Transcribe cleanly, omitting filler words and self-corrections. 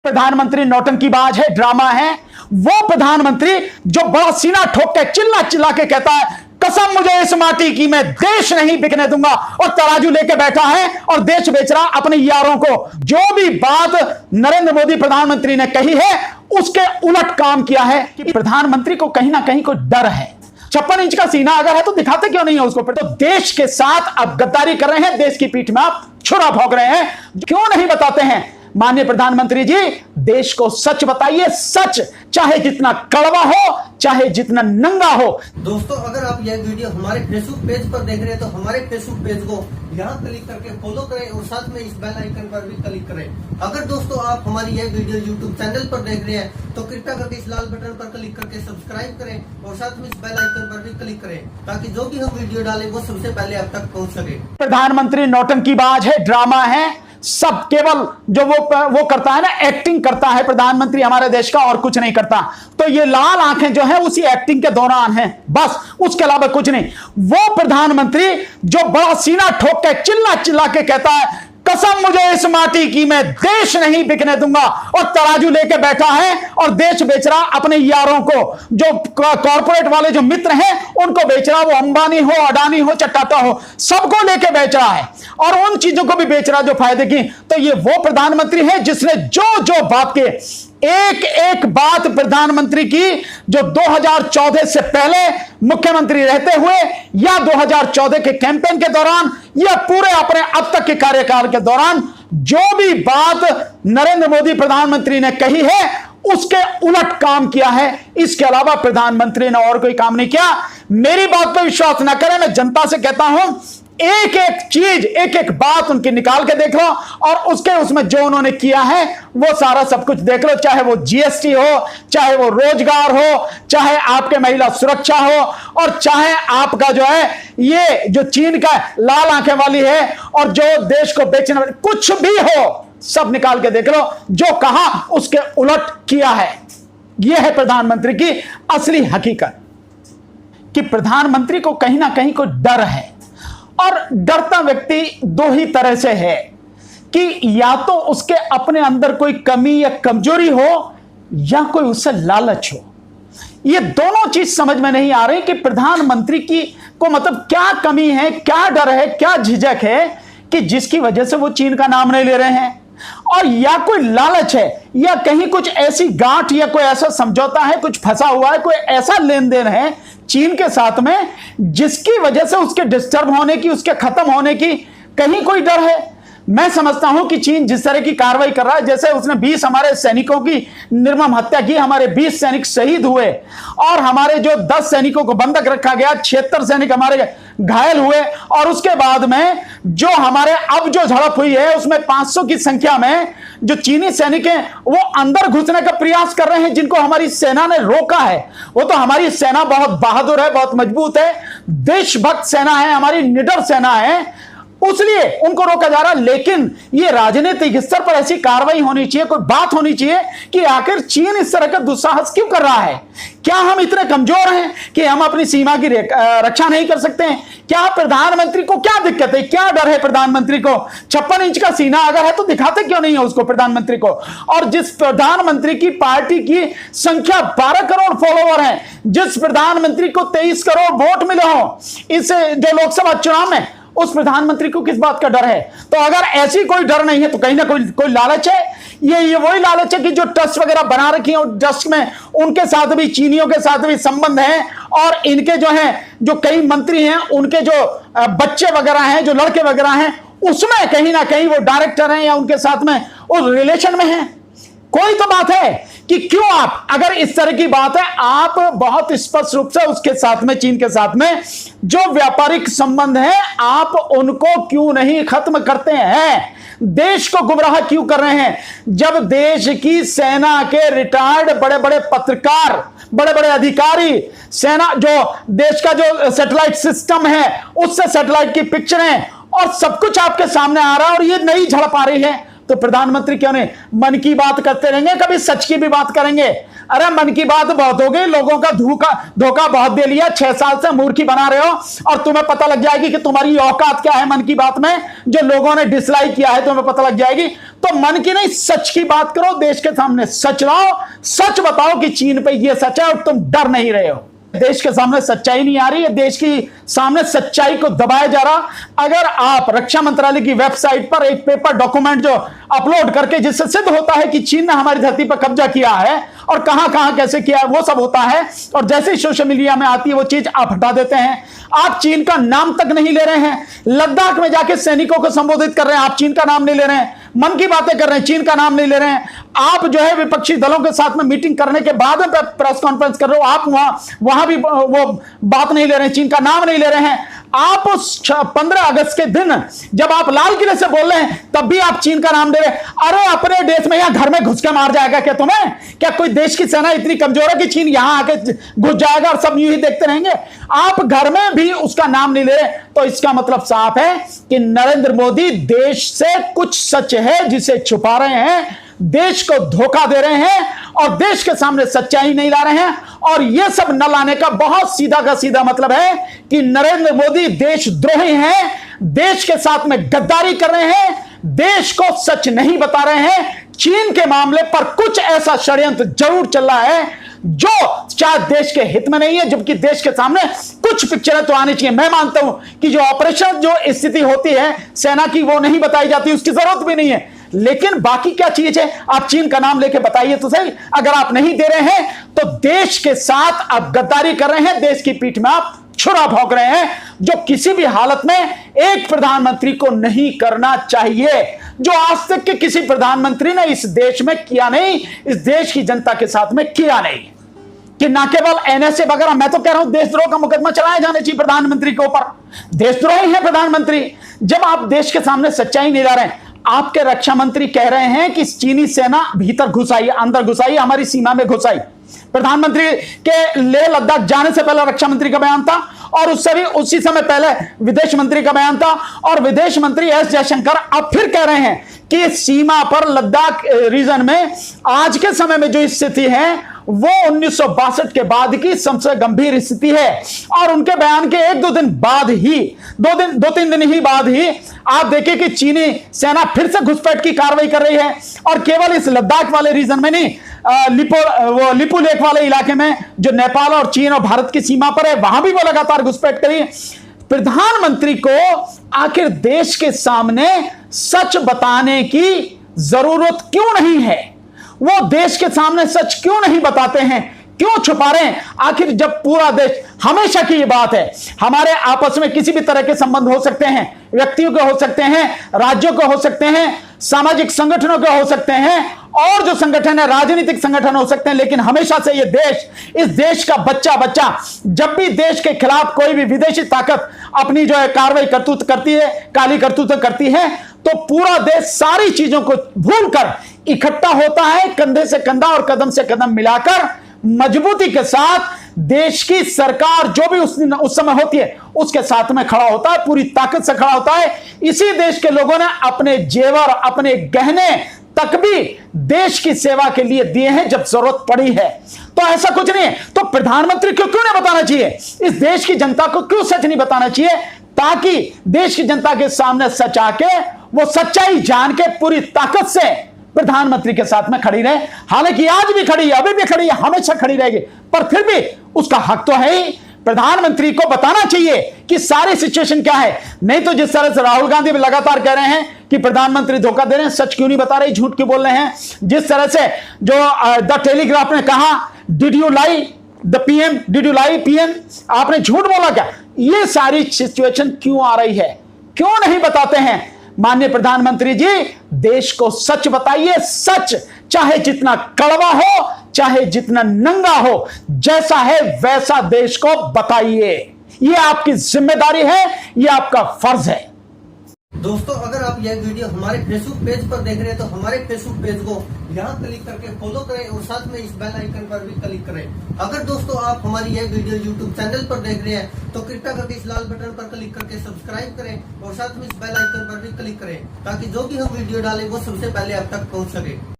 प्रधानमंत्री नौटंकीबाज है, ड्रामा है। वो प्रधानमंत्री जो बड़ा सीना ठोक के चिल्ला चिल्ला के कहता है कसम मुझे इस माटी की, मैं देश नहीं बिकने दूंगा, और तराजू लेके बैठा है और देश बेच रहा अपने यारों को। जो भी बात नरेंद्र मोदी प्रधानमंत्री ने कही है उसके उलट काम किया है कि प्रधानमंत्री को कहीं ना कहीं कोई डर है। 56 इंच का सीना अगर है तो दिखाते क्यों नहीं है उसको? तो देश के साथ आप गद्दारी कर रहे हैं, देश की पीठ में आप छुरा भोंक रहे हैं। क्यों नहीं बताते हैं माननीय प्रधानमंत्री जी? देश को सच बताइए, सच, चाहे जितना कड़वा हो, चाहे जितना नंगा हो। दोस्तों, अगर आप यह वीडियो हमारे फेसबुक पेज पर देख रहे हैं तो हमारे फेसबुक पेज को यहाँ क्लिक करके फॉलो करें और साथ में इस बेल आइकन पर भी क्लिक करें। अगर दोस्तों आप हमारी यह वीडियो यूट्यूब चैनल पर देख रहे हैं तो कृपया करके इस लाल बटन पर क्लिक करके सब्सक्राइब करें और साथ में इस बेल आइकन पर भी क्लिक करें ताकि जो भी हम वीडियो डालें वो सबसे पहले आप तक पहुँच सके। प्रधानमंत्री नौटंकीबाज है, ड्रामा है, सब केवल जो वो करता है ना, एक्टिंग करता है प्रधानमंत्री हमारे देश का, और कुछ नहीं करता। तो ये लाल आंखें जो है उसी एक्टिंग के दौरान हैं, बस, उसके अलावा कुछ नहीं। वो प्रधानमंत्री जो बड़ा सीना ठोक के चिल्ला चिल्ला के कहता है कसम मुझे इस माटी की, मैं देश नहीं बिकने दूंगा, और तराजू लेके बैठा है और देश बेच रहा अपने यारों को। जो कॉर्पोरेट वाले जो मित्र हैं उनको बेच रहा, वो अंबानी हो, अडानी हो, टाटा हो, सबको लेके बेच रहा है, और उन चीजों को भी बेच रहा जो फायदे की। तो ये वो प्रधानमंत्री है जिसने जो जो बात के एक एक बात प्रधानमंत्री की जो 2014 से पहले मुख्यमंत्री रहते हुए या 2014 के कैंपेन के दौरान या पूरे अपने अब तक के कार्यकाल के दौरान जो भी बात नरेंद्र मोदी प्रधानमंत्री ने कही है उसके उलट काम किया है। इसके अलावा प्रधानमंत्री ने और कोई काम नहीं किया। मेरी बात पर विश्वास ना करें, मैं जनता से कहता हूं एक एक चीज, एक एक बात उनकी निकाल के देख लो और उसमें जो उन्होंने किया है वो सारा सब कुछ देख लो। चाहे वो जीएसटी हो, चाहे वो रोजगार हो, चाहे आपके महिला सुरक्षा हो, और चाहे आपका जो है ये जो चीन का लाल आंखें वाली है और जो देश को बेचने वाली, कुछ भी हो, सब निकाल के देख लो। जो कहा उसके उलट किया है। यह है प्रधानमंत्री की असली हकीकत कि प्रधानमंत्री को कहीं ना कहीं कोई डर है, और डरता व्यक्ति दो ही तरह से है कि या तो उसके अपने अंदर कोई कमी या कमजोरी हो या कोई उससे लालच हो। ये दोनों चीज समझ में नहीं आ रही कि प्रधानमंत्री की को मतलब क्या कमी है, क्या डर है, क्या झिझक है कि जिसकी वजह से वो चीन का नाम नहीं ले रहे हैं, और या कोई लालच है, या कहीं कुछ ऐसी गांठ या कोई ऐसा समझौता है, कुछ फंसा हुआ है, कोई ऐसा लेन देन है चीन के साथ में जिसकी वजह से उसके डिस्टर्ब होने की, उसके खत्म होने की कहीं कोई डर है। मैं समझता हूं कि चीन जिस तरह की कार्रवाई कर रहा है, जैसे उसने 20 हमारे सैनिकों की निर्मम हत्या की, हमारे 20 सैनिक शहीद हुए, और हमारे जो 10 सैनिकों को बंधक रखा गया, 76 सैनिक हमारे घायल हुए, और उसके बाद में जो हमारे अब जो झड़प हुई है उसमें 500 की संख्या में जो चीनी सैनिक हैं वो अंदर घुसने का प्रयास कर रहे हैं, जिनको हमारी सेना ने रोका है। वो तो हमारी सेना बहुत बहादुर है, बहुत मजबूत है, देशभक्त सेना है, हमारी निडर सेना है, उसलिए उनको रोका जा रहा है। लेकिन ये राजनीतिक स्तर पर ऐसी कार्रवाई होनी चाहिए, कोई बात होनी चाहिए कि आखिर चीन इस तरह का दुस्साहस क्यों कर रहा है। क्या हम इतने कमजोर हैं कि हम अपनी सीमा की रक्षा नहीं कर सकते हैं? क्या प्रधानमंत्री को क्या दिक्कत है, क्या डर है प्रधानमंत्री को? 56 इंच का सीना अगर है तो दिखाते क्यों नहीं है उसको, प्रधानमंत्री को? और जिस प्रधानमंत्री की पार्टी की संख्या 12 करोड़ फॉलोवर है, जिस प्रधानमंत्री को 23 करोड़ वोट मिले हो इस जो लोकसभा चुनाव में, उस प्रधानमंत्री को किस बात का डर है? तो अगर ऐसी कोई डर नहीं है तो कहीं ना कोई लालच है। ये वही लालच है कि जो ट्रस्ट वगैरह बना रखी है, और ट्रस्ट में उनके साथ भी, चीनियों के साथ भी संबंध है, और इनके जो हैं, जो कई मंत्री हैं, उनके जो बच्चे वगैरह हैं, जो लड़के वगैरह हैं, उसमें कहीं ना कहीं वो डायरेक्टर हैं या उनके साथ में उस रिलेशन में है। कोई तो बात है कि क्यों आप, अगर इस तरह की बात है, आप बहुत स्पष्ट रूप से उसके साथ में, चीन के साथ में जो व्यापारिक संबंध है, आप उनको क्यों नहीं खत्म करते हैं? देश को गुमराह क्यों कर रहे हैं? जब देश की सेना के रिटायर्ड बड़े बड़े पत्रकार, बड़े बड़े अधिकारी, सेना जो देश का जो सैटेलाइट सिस्टम है उससे सैटेलाइट की पिक्चरें और सब कुछ आपके सामने आ रहा है, और ये नई झड़प आ रही है, तो प्रधानमंत्री क्यों नहीं मन की बात करते रहेंगे, कभी सच की भी बात करेंगे। अरे मन की बात बहुत हो गई, लोगों का धोखा बहुत दे लिया, 6 साल से मूर्खी बना रहे हो और तुम्हें पता लग जाएगी कि तुम्हारी औकात क्या है मन की बात में, जो लोगों ने डिसलाइक किया है तुम्हें पता लग जाएगी। तो मन की नहीं सच की बात करो, देश के सामने सच लाओ, सच बताओ कि चीन पे ये सच है और तुम डर नहीं रहे हो। देश के सामने सच्चाई नहीं आ रही है, देश की सामने सच्चाई को दबाया जा रहा। अगर आप रक्षा मंत्रालय की वेबसाइट पर एक पेपर डॉक्यूमेंट जो अपलोड करके जिससे सिद्ध होता है कि चीन ने हमारी धरती पर कब्जा किया है और कहां कहां कैसे किया है वो सब होता है, और जैसे ही सोशल मीडिया में आती है वो चीज आप हटा देते हैं। आप चीन का नाम तक नहीं ले रहे हैं, लद्दाख में जाके सैनिकों को संबोधित कर रहे हैं, आप चीन का नाम नहीं ले रहे हैं, मन की बातें कर रहे हैं, चीन का नाम नहीं ले रहे हैं। आप जो है विपक्षी दलों के साथ में मीटिंग करने के बाद में प्रेस कॉन्फ्रेंस कर रहे हो, आप वहां भी वो बात नहीं ले रहे हैं, चीन का नाम नहीं ले रहे हैं। आप उस 15 अगस्त के दिन जब आप लाल किले से बोल रहे हैं तब भी आप चीन का नाम दे रहे हैं। अरे अपने देश में यहां घर में घुस के मार जाएगा क्या तुम्हें? क्या कोई देश की सेना इतनी कमजोर है कि चीन यहां आके घुस जाएगा और सब यूं ही देखते रहेंगे? आप घर में भी उसका नाम नहीं ले रहे, तो इसका मतलब साफ है कि नरेंद्र मोदी देश से कुछ सच है जिसे छुपा रहे हैं, देश को धोखा दे रहे हैं और देश के सामने सच्चाई नहीं ला रहे हैं। और यह सब न लाने का बहुत सीधा का सीधा मतलब है कि नरेंद्र मोदी देशद्रोही हैं, देश के साथ में गद्दारी कर रहे हैं, देश को सच नहीं बता रहे हैं। चीन के मामले पर कुछ ऐसा षड्यंत्र जरूर चल रहा है जो शायद देश के हित में नहीं है, जबकि देश के सामने कुछ पिक्चरें तो आनी चाहिए। मैं मानता हूं कि जो ऑपरेशन जो स्थिति होती है सेना की वो नहीं बताई जाती, उसकी जरूरत भी नहीं है, लेकिन बाकी क्या चीज है आप चीन का नाम लेके बताइए तो सही। अगर आप नहीं दे रहे हैं तो देश के साथ आप गद्दारी कर रहे हैं, देश की पीठ में आप छुरा भोंक रहे हैं, जो किसी भी हालत में एक प्रधानमंत्री को नहीं करना चाहिए, जो आज तक के किसी प्रधानमंत्री ने इस देश में किया नहीं, इस देश की जनता के साथ में किया नहीं। कि ना केवल एनएसए वगैरह, मैं तो कह रहा हूं देशद्रोह का मुकदमा चलाया जाना चाहिए प्रधानमंत्री के ऊपर। देशद्रोही है प्रधानमंत्री जब आप देश के सामने सच्चाई नहीं ला रहे हैं। आपके रक्षा मंत्री कह रहे हैं कि चीनी सेना भीतर घुस आई, अंदर घुस आई, हमारी सीमा में घुस आई। प्रधानमंत्री के लेह लद्दाख जाने से पहले रक्षा मंत्री का बयान था और उसी समय पहले विदेश मंत्री का बयान था, और विदेश मंत्री एस जयशंकर अब फिर कह रहे हैं कि सीमा पर लद्दाख रीजन में आज के समय में जो स्थिति है वो 1962 के बाद की सबसे गंभीर स्थिति है। और उनके बयान के 1-2 दिन बाद ही, 2-3 दिन ही बाद ही आप देखिए कि चीनी सेना फिर से घुसपैठ की कार्रवाई कर रही है, और केवल इस लद्दाख वाले रीजन में नहीं, लिपू लेक वाले इलाके में जो नेपाल और चीन और भारत की सीमा पर है वहां भी वो लगातार घुसपैठ करी। प्रधानमंत्री को आखिर देश के सामने सच बताने की जरूरत क्यों नहीं है? वो देश के सामने सच क्यों नहीं बताते हैं, क्यों छुपा रहे हैं? आखिर जब पूरा देश, हमेशा की ये बात है, हमारे आपस में किसी भी तरह के संबंध हो सकते हैं, व्यक्तियों के हो सकते हैं, राज्यों के हो सकते हैं, सामाजिक संगठनों के हो सकते हैं, और जो संगठन है राजनीतिक संगठन हो सकते हैं, लेकिन हमेशा से ये देश, इस देश का बच्चा जब भी देश के खिलाफ कोई भी विदेशी ताकत अपनी जो है कार्रवाई करतूत करती है, काली करतूत करती है, तो पूरा देश सारी चीजों को भूलकर इकट्ठा होता है, कंधे से कंधा और कदम से कदम मिलाकर मजबूती के साथ देश की सरकार जो भी उस समय होती है उसके साथ में खड़ा होता है, पूरी ताकत से खड़ा होता है। इसी देश के लोगों ने अपने जेवर, अपने गहने तक भी देश की सेवा के लिए दिए हैं जब जरूरत पड़ी है। तो ऐसा कुछ नहीं है, तो प्रधानमंत्री को क्यों नहीं बताना चाहिए, इस देश की जनता को क्यों सच नहीं बताना चाहिए, ताकि देश की जनता के सामने सच आके वो सच्चाई जान के पूरी ताकत से प्रधानमंत्री के साथ में खड़ी रहे। हालांकि आज भी खड़ी है, अभी भी खड़ी है, हमेशा खड़ी रहेगी, पर फिर भी उसका हक तो है ही। प्रधानमंत्री को बताना चाहिए कि सारी सिचुएशन क्या है। नहीं तो जिस तरह से राहुल गांधी भी लगातार कह रहे हैं कि प्रधानमंत्री धोखा दे रहे हैं, सच क्यों नहीं बता रहे, झूठ क्यों बोल रहे हैं, जिस तरह से जो द टेलीग्राफ ने कहा did you lie the PM, did you lie PM, आपने झूठ बोला क्या, ये सारी सिचुएशन क्यों आ रही है, क्यों नहीं बताते हैं? माननीय प्रधानमंत्री जी, देश को सच बताइए, सच चाहे जितना कड़वा हो, चाहे जितना नंगा हो, जैसा है वैसा देश को बताइए। ये आपकी जिम्मेदारी है, ये आपका फर्ज है। दोस्तों, अगर आप आप यह वीडियो हमारे फेसबुक पेज पर देख रहे हैं तो हमारे फेसबुक पेज को यहाँ क्लिक करके फॉलो करें और साथ में इस बेल आइकन पर भी क्लिक करें। अगर दोस्तों आप हमारी यह वीडियो यूट्यूब चैनल पर देख रहे हैं तो कृपया करके इस लाल बटन पर क्लिक करके सब्सक्राइब करें और साथ में इस बेल आइकन पर भी क्लिक करें ताकि जो भी हम वीडियो डालें वो सबसे पहले आप तक पहुँच सके।